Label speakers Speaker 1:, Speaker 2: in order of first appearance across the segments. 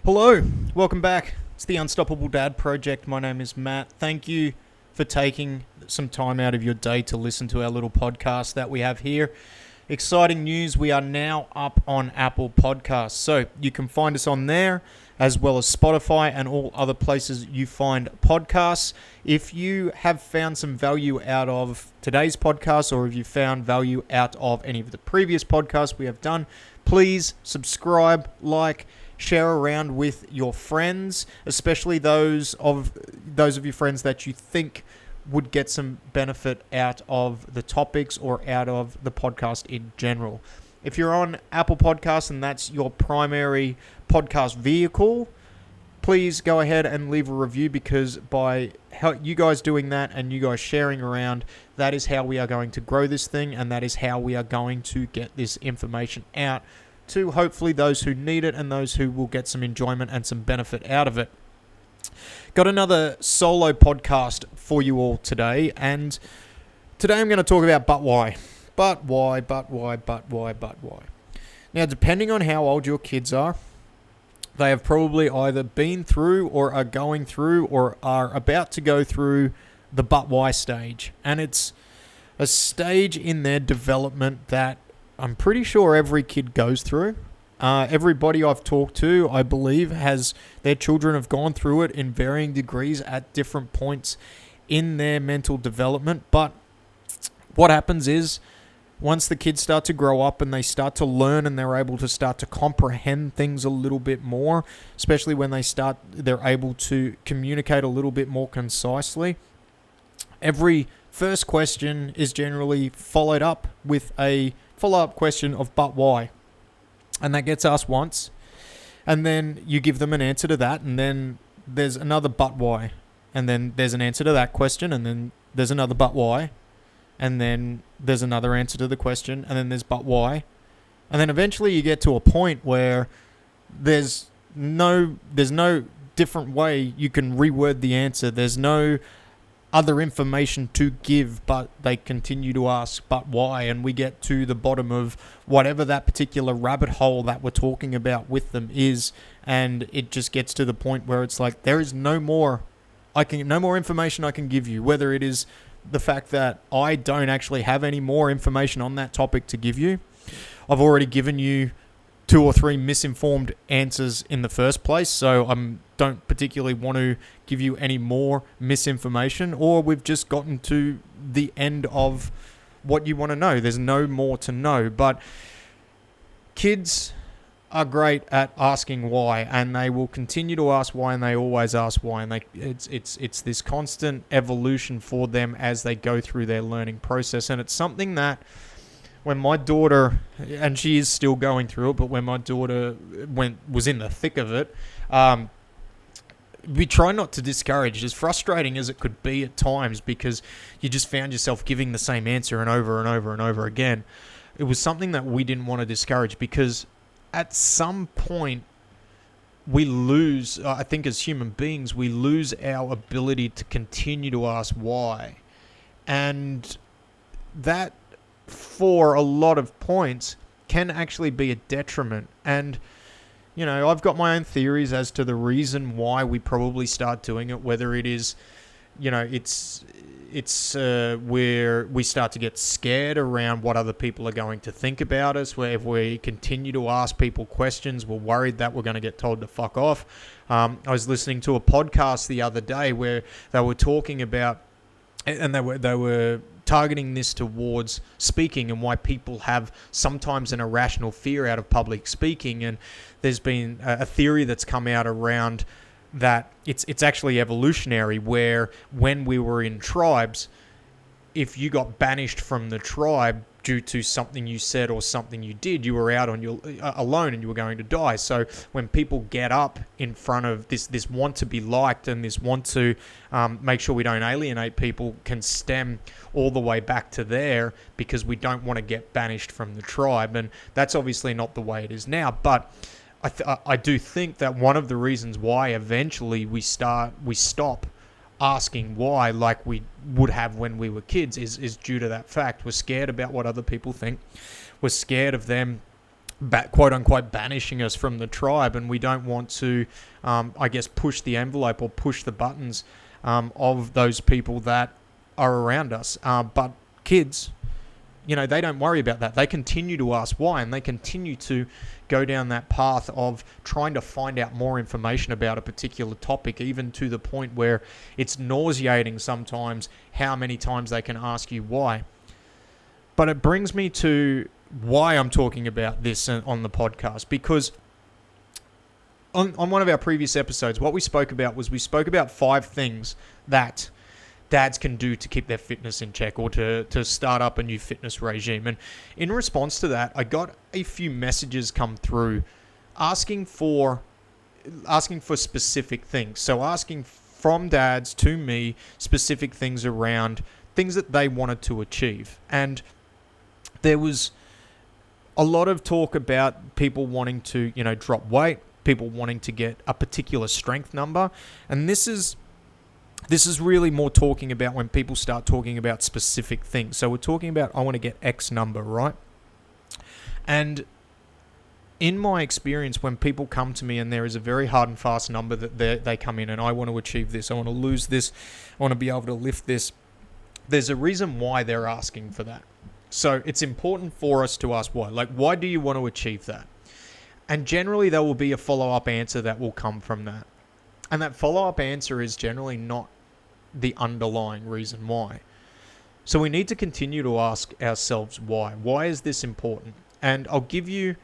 Speaker 1: Hello, welcome back. It's the Unstoppable Dad Project. My name is Matt. Thank you for taking some time out of your day to listen to our little podcast that we have here. Exciting news, we are now up on Apple Podcasts. So you can find us on there as well as Spotify and all other places you find podcasts. If you have found some value out of today's podcast or if you found value out of any of the previous podcasts we have done, please subscribe, like, share around with your friends, especially those of your friends that you think would get some benefit out of the topics or out of the podcast in general. If you're on Apple Podcasts and that's your primary podcast vehicle, please go ahead and leave a review, because by you guys doing that and you guys sharing around, that is how we are going to grow this thing, and that is how we are going to get this information out to hopefully those who need it and those who will get some enjoyment and some benefit out of it. Got another solo podcast for you all today, and today I'm going to talk about but why. But why. Now, depending on how old your kids are, they have probably either been through or are going through or are about to go through the but why stage. And it's a stage in their development that I'm pretty sure every kid goes through. Everybody I've talked to, I believe, their children have gone through it in varying degrees at different points in their mental development. But what happens is, once the kids start to grow up and they start to learn and they're able to start to comprehend things a little bit more, especially when they're able to communicate a little bit more concisely, every first question is generally followed up with a follow-up question of but why. And that gets asked once, and then you give them an answer to that, and then there's another but why, and then there's an answer to that question, and then there's another but why, and then there's another answer to the question, and then there's but why, and then eventually you get to a point where there's no different way you can reword the answer. There's no other information to give, but they continue to ask but why, and we get to the bottom of whatever that particular rabbit hole that we're talking about with them is, and it just gets to the point where it's like there is no more information I can give you, whether it is the fact that I don't actually have any more information on that topic to give you. I've already given you 2 or 3 misinformed answers in the first place, so I don't particularly want to give you any more misinformation, or we've just gotten to the end of what you want to know. There's no more to know. But kids are great at asking why, and they will continue to ask why, and they always ask why, and it's this constant evolution for them as they go through their learning process. And it's something that when my daughter, and she is still going through it, but when my daughter was in the thick of it, we try not to discourage, as frustrating as it could be at times, because you just found yourself giving the same answer and over and over and over again. It was something that we didn't want to discourage, because at some point we lose, I think as human beings, we lose our ability to continue to ask why. And that, for a lot of points, can actually be a detriment. And you know, I've got my own theories as to the reason why we probably start doing it, whether it is, you know, it's where we start to get scared around what other people are going to think about us, where if we continue to ask people questions, we're worried that we're going to get told to fuck off. I was listening to a podcast the other day where they were talking about, and they were targeting this towards speaking and why people have sometimes an irrational fear out of public speaking. And there's been a theory that's come out around that it's actually evolutionary, where when we were in tribes, if you got banished from the tribe due to something you said or something you did, you were out on your alone and you were going to die. So when people get up in front of this want to be liked and this want to make sure we don't alienate people, can stem all the way back to there, because we don't want to get banished from the tribe. And that's obviously not the way it is now, but I do think that one of the reasons why eventually we stop asking why like we would have when we were kids is due to that fact. We're scared about what other people think. We're scared of them quote unquote banishing us from the tribe, and we don't want to, push the envelope or push the buttons of those people that are around us. But kids, they don't worry about that. They continue to ask why, and they continue to go down that path of trying to find out more information about a particular topic, even to the point where it's nauseating sometimes how many times they can ask you why. But it brings me to why I'm talking about this on the podcast, because on one of our previous episodes, what we spoke about 5 things that dads can do to keep their fitness in check, or to start up a new fitness regime. And in response to that, I got a few messages come through asking for specific things. So asking from dads to me specific things around things that they wanted to achieve. And there was a lot of talk about people wanting to, drop weight, people wanting to get a particular strength number. And this is really more talking about when people start talking about specific things. So we're talking about, I want to get X number, right? And in my experience, when people come to me and there is a very hard and fast number that they come in and I want to achieve this, I want to lose this, I want to be able to lift this, there's a reason why they're asking for that. So it's important for us to ask why. Like, why do you want to achieve that? And generally there will be a follow-up answer that will come from that. And that follow-up answer is generally not the underlying reason why. So we need to continue to ask ourselves why. Why is this important? And I'll give you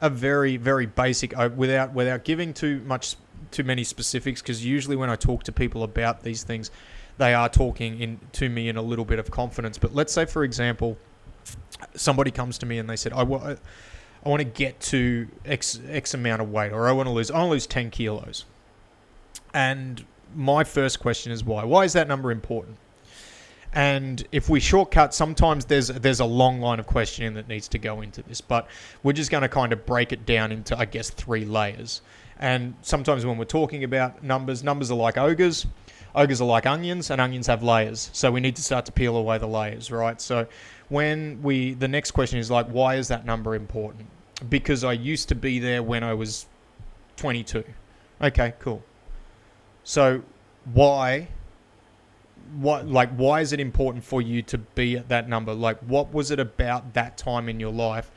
Speaker 1: a very, very basic, without giving too many specifics, because usually when I talk to people about these things, they are talking to me in a little bit of confidence. But let's say, for example, somebody comes to me and they said, I want to get to X amount of weight, or I want to lose 10 kilos. And my first question is why? Why is that number important? And if we shortcut, sometimes there's a long line of questioning that needs to go into this, but we're just going to kind of break it down into, 3 layers. And sometimes when we're talking about numbers are like ogres. Ogres are like onions, and onions have layers. So we need to start to peel away the layers, right? So the next question is like, why is that number important? Because I used to be there when I was 22. Okay, cool. So why is it important for you to be at that number? Like, what was it about that time in your life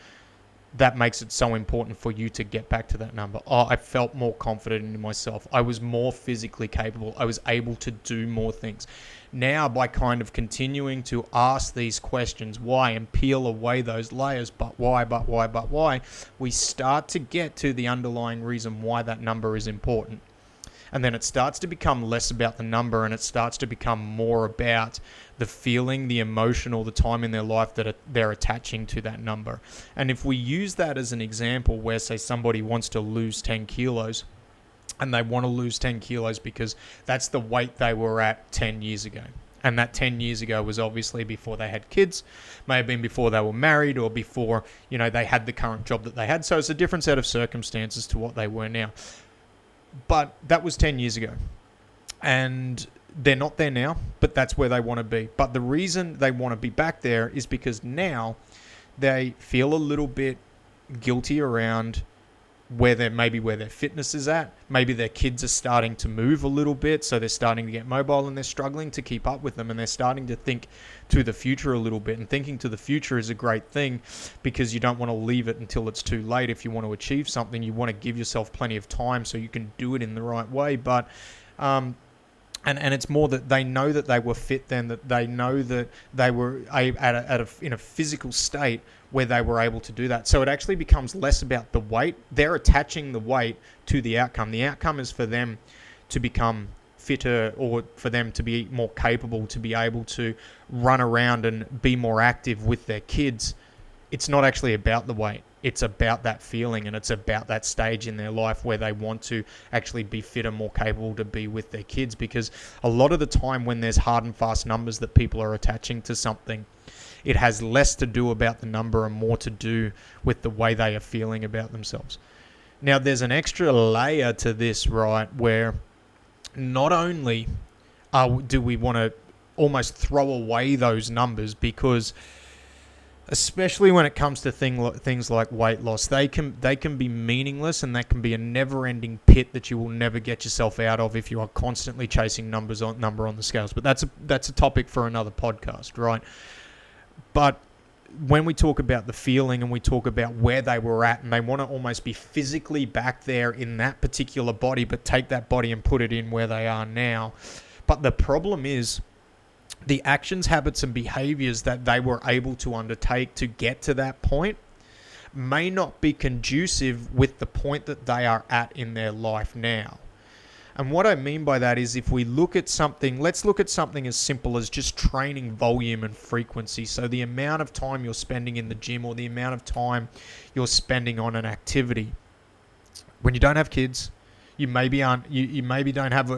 Speaker 1: that makes it so important for you to get back to that number? I felt more confident in myself. I was more physically capable. I was able to do more things. Now, by kind of continuing to ask these questions, why, and peel away those layers, but why, we start to get to the underlying reason why that number is important. And then it starts to become less about the number, and it starts to become more about the feeling, the emotional, the time in their life that they're attaching to that number. And if we use that as an example where, say, somebody wants to lose 10 kilos, and they want to lose 10 kilos because that's the weight they were at 10 years ago. And that 10 years ago was obviously before they had kids, may have been before they were married, or before, they had the current job that they had. So it's a different set of circumstances to what they were now. But that was 10 years ago. And they're not there now, but that's where they want to be. But the reason they want to be back there is because now they feel a little bit guilty around where their fitness is at. Maybe their kids are starting to move a little bit, so they're starting to get mobile and they're struggling to keep up with them, and they're starting to think to the future a little bit. And thinking to the future is a great thing, because you don't want to leave it until it's too late. If you want to achieve something, you want to give yourself plenty of time so you can do it in the right way. But and it's more that they know that they were fit then, that they know that they were in a physical state where they were able to do that. So it actually becomes less about the weight. They're attaching the weight to the outcome. The outcome is for them to become fitter, or for them to be more capable, to be able to run around and be more active with their kids. It's not actually about the weight. It's about that feeling, and it's about that stage in their life where they want to actually be fitter, more capable to be with their kids. Because a lot of the time when there's hard and fast numbers that people are attaching to something, it has less to do about the number and more to do with the way they are feeling about themselves. Now, there's an extra layer to this, right, where not only do we want to almost throw away those numbers, because especially when it comes to things like weight loss. They can be meaningless, and that can be a never-ending pit that you will never get yourself out of if you are constantly chasing number on the scales. But that's a topic for another podcast, right? But when we talk about the feeling and we talk about where they were at, and they want to almost be physically back there in that particular body, but take that body and put it in where they are now. But the problem is, the actions, habits, and behaviors that they were able to undertake to get to that point may not be conducive with the point that they are at in their life now. And what I mean by that is, if we look at something, let's look at something as simple as just training volume and frequency. So the amount of time you're spending in the gym, or the amount of time you're spending on an activity. When you don't have kids, you maybe don't have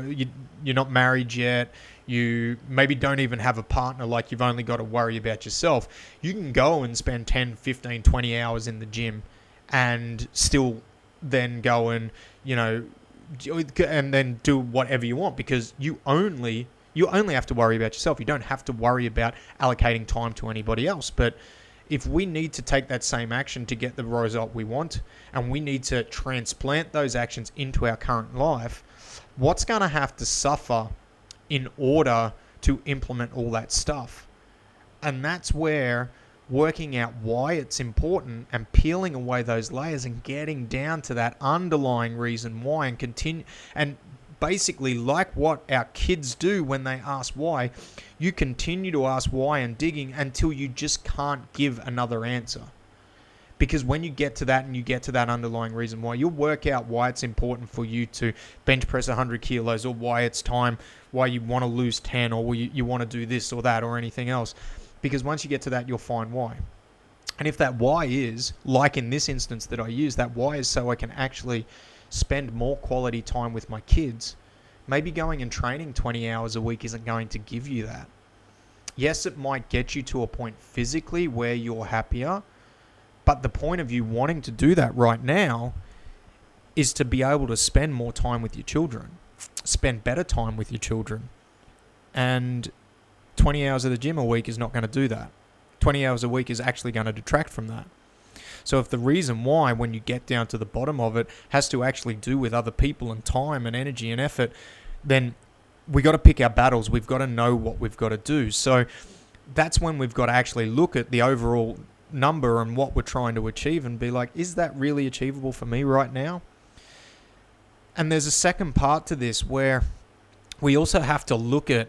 Speaker 1: you're not married yet. You maybe don't even have a partner, like you've only got to worry about yourself. You can go and spend 10, 15, 20 hours in the gym and still then go and, and then do whatever you want, because you only have to worry about yourself. You don't have to worry about allocating time to anybody else. But if we need to take that same action to get the result we want, and we need to transplant those actions into our current life, what's going to have to suffer in order to implement all that stuff? And that's where working out why it's important and peeling away those layers and getting down to that underlying reason why, and continue, and basically, like what our kids do when they ask why, you continue to ask why and digging until you just can't give another answer. Because when you get to that, and you get to that underlying reason why, you'll work out why it's important for you to bench press 100 kilos, or why it's time, why you want to lose 10, or you want to do this or that or anything else. Because once you get to that, you'll find why. And if that why is, like in this instance that I use, that why is so I can actually spend more quality time with my kids, maybe going and training 20 hours a week isn't going to give you that. Yes, it might get you to a point physically where you're happier, but the point of you wanting to do that right now is to be able to spend more time with your children, spend better time with your children. And 20 hours of the gym a week is not going to do that. 20 hours a week is actually going to detract from that. So if the reason why, when you get down to the bottom of it, has to actually do with other people and time and energy and effort, then we got to pick our battles. We've got to know what we've got to do. So that's when we've got to actually look at the overall number and what we're trying to achieve and be like, is that really achievable for me right now? And there's a second part to this where we also have to look at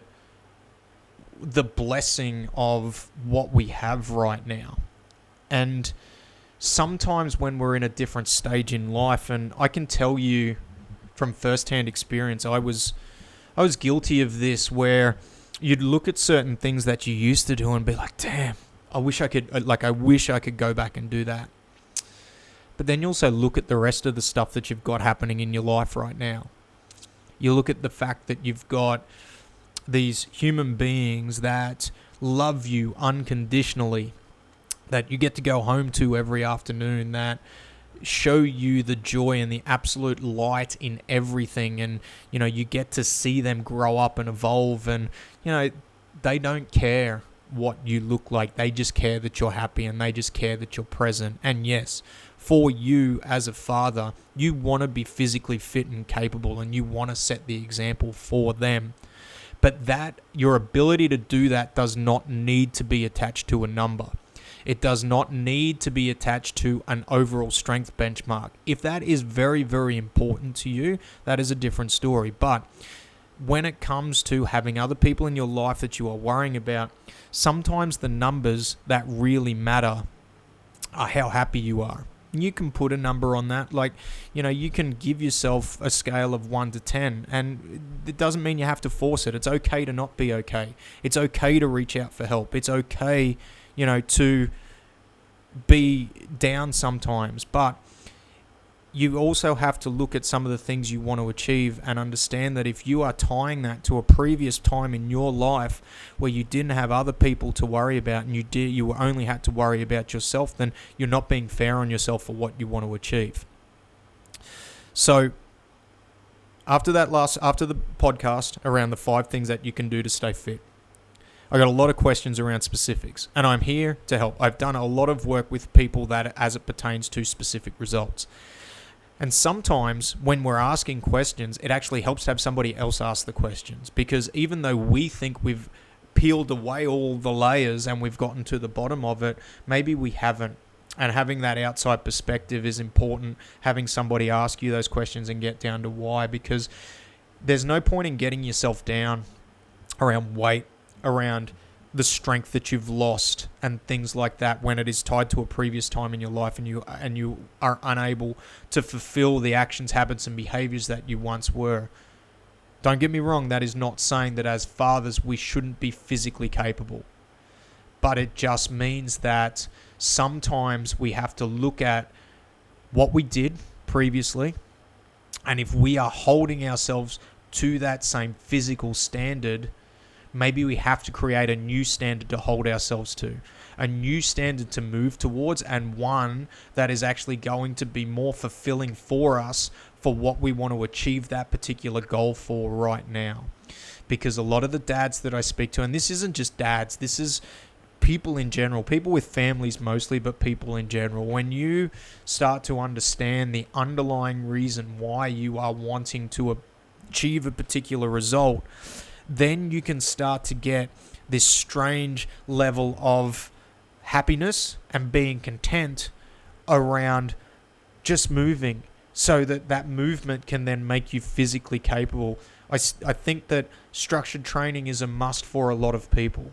Speaker 1: the blessing of what we have right now. And sometimes when we're in a different stage in life, and I can tell you from firsthand experience, I was guilty of this, where you'd look at certain things that you used to do and be like, damn, I wish I could go back and do that. But then you also look at the rest of the stuff that you've got happening in your life right now. You look at the fact that you've got these human beings that love you unconditionally, that you get to go home to every afternoon, that show you the joy and the absolute light in everything. And, you get to see them grow up and evolve, and, they don't care what you look like. They just care that you're happy, and they just care that you're present. And yes, for you as a father, you want to be physically fit and capable, and you want to set the example for them. But that, your ability to do that, does not need to be attached to a number. It does not need to be attached to an overall strength benchmark. If that is very, very important to you, that is a different story. But when it comes to having other people in your life that you are worrying about, sometimes the numbers that really matter are how happy you are. You can put a number on that. You can give yourself a scale of 1 to 10, and it doesn't mean you have to force it. It's okay to not be okay. It's okay to reach out for help. It's okay, to be down sometimes, but you also have to look at some of the things you want to achieve and understand that if you are tying that to a previous time in your life where you didn't have other people to worry about, and you only had to worry about yourself, then you're not being fair on yourself for what you want to achieve. So after the podcast around the 5 things that you can do to stay fit, I got a lot of questions around specifics, and I'm here to help. I've done a lot of work with people that as it pertains to specific results. And sometimes when we're asking questions, it actually helps to have somebody else ask the questions, because even though we think we've peeled away all the layers and we've gotten to the bottom of it, maybe we haven't. And having that outside perspective is important, having somebody ask you those questions and get down to why, because there's no point in getting yourself down around weight, around the strength that you've lost and things like that when it is tied to a previous time in your life and you are unable to fulfill the actions, habits and behaviors that you once were. Don't get me wrong, that is not saying that as fathers we shouldn't be physically capable. But it just means that sometimes we have to look at what we did previously, and if we are holding ourselves to that same physical standard, maybe we have to create a new standard to hold ourselves to, a new standard to move towards, and one that is actually going to be more fulfilling for us for what we want to achieve that particular goal for right now. Because a lot of the dads that I speak to, and this isn't just dads, this is people in general, people with families mostly, but people in general, when you start to understand the underlying reason why you are wanting to achieve a particular result, then you can start to get this strange level of happiness and being content around just moving, so that movement can then make you physically capable. I think that structured training is a must for a lot of people,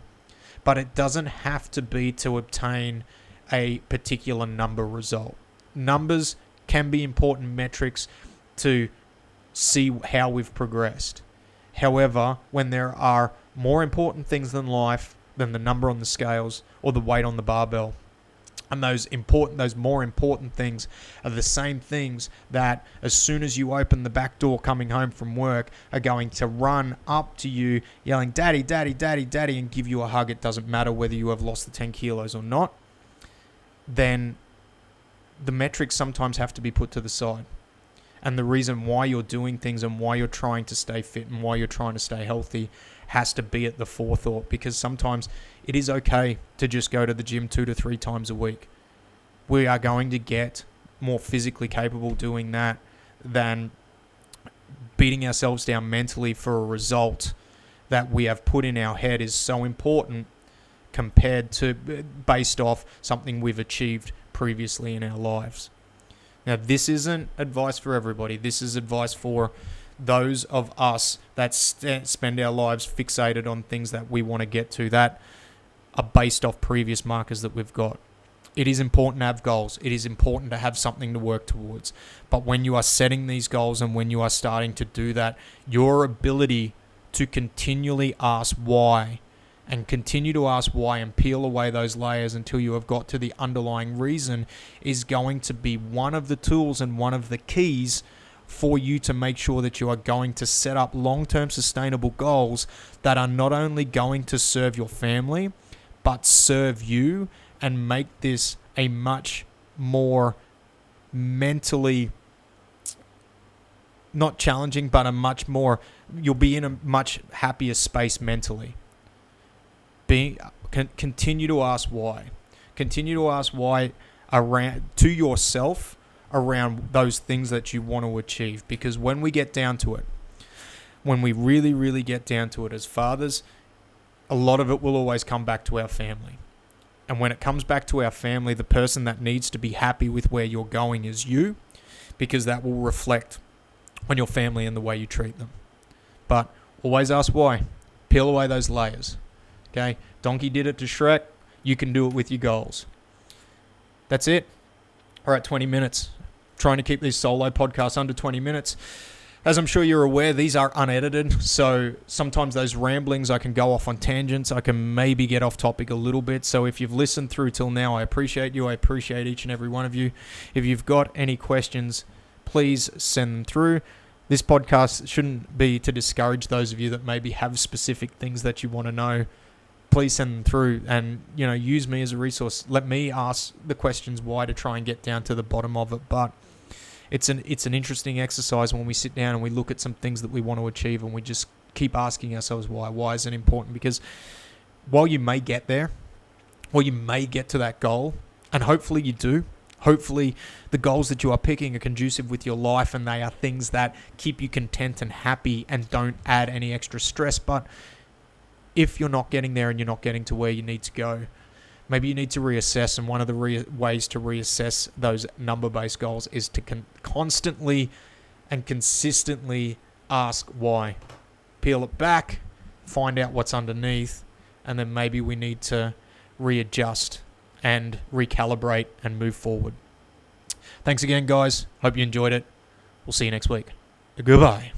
Speaker 1: but it doesn't have to be to obtain a particular number result. Numbers can be important metrics to see how we've progressed. However, when there are more important things than life than the number on the scales or the weight on the barbell, and those more important things are the same things that as soon as you open the back door coming home from work are going to run up to you yelling, "Daddy, daddy, daddy, daddy," and give you a hug. It doesn't matter whether you have lost the 10 kilos or not. Then the metrics sometimes have to be put to the side. And the reason why you're doing things and why you're trying to stay fit and why you're trying to stay healthy has to be at the forethought, because sometimes it is okay to just go to the gym 2 to 3 times a week. We are going to get more physically capable doing that than beating ourselves down mentally for a result that we have put in our head is so important compared to based off something we've achieved previously in our lives. Now, this isn't advice for everybody. This is advice for those of us that spend our lives fixated on things that we want to get to that are based off previous markers that we've got. It is important to have goals. It is important to have something to work towards. But when you are setting these goals and when you are starting to do that, your ability to continually ask why and continue to ask why and peel away those layers until you have got to the underlying reason is going to be one of the tools and one of the keys for you to make sure that you are going to set up long-term sustainable goals that are not only going to serve your family, but serve you and make this a much more mentally, not challenging, but a much more, you'll be in a much happier space mentally. Continue to ask why. Continue to ask why around to yourself around those things that you want to achieve. Because when we get down to it, when we really, really get down to it as fathers, a lot of it will always come back to our family. And when it comes back to our family, the person that needs to be happy with where you're going is you, because that will reflect on your family and the way you treat them. But always ask why. Peel away those layers. Okay, Donkey did it to Shrek. You can do it with your goals. That's it. All right, 20 minutes. Trying to keep these solo podcasts under 20 minutes. As I'm sure you're aware, these are unedited, so sometimes those ramblings, I can go off on tangents. I can maybe get off topic a little bit. So if you've listened through till now, I appreciate you. I appreciate each and every one of you. If you've got any questions, please send them through. This podcast shouldn't be to discourage those of you that maybe have specific things that you want to know. Please send them through and, use me as a resource. Let me ask the questions why to try and get down to the bottom of it. But it's an interesting exercise when we sit down and we look at some things that we want to achieve and we just keep asking ourselves why. Why is it important? Because while you may get there, or you may get to that goal, and hopefully you do, hopefully the goals that you are picking are conducive with your life and they are things that keep you content and happy and don't add any extra stress. But if you're not getting there and you're not getting to where you need to go, maybe you need to reassess. And one of the ways to reassess those number-based goals is to constantly and consistently ask why. Peel it back, find out what's underneath, and then maybe we need to readjust and recalibrate and move forward. Thanks again, guys. Hope you enjoyed it. We'll see you next week. Goodbye.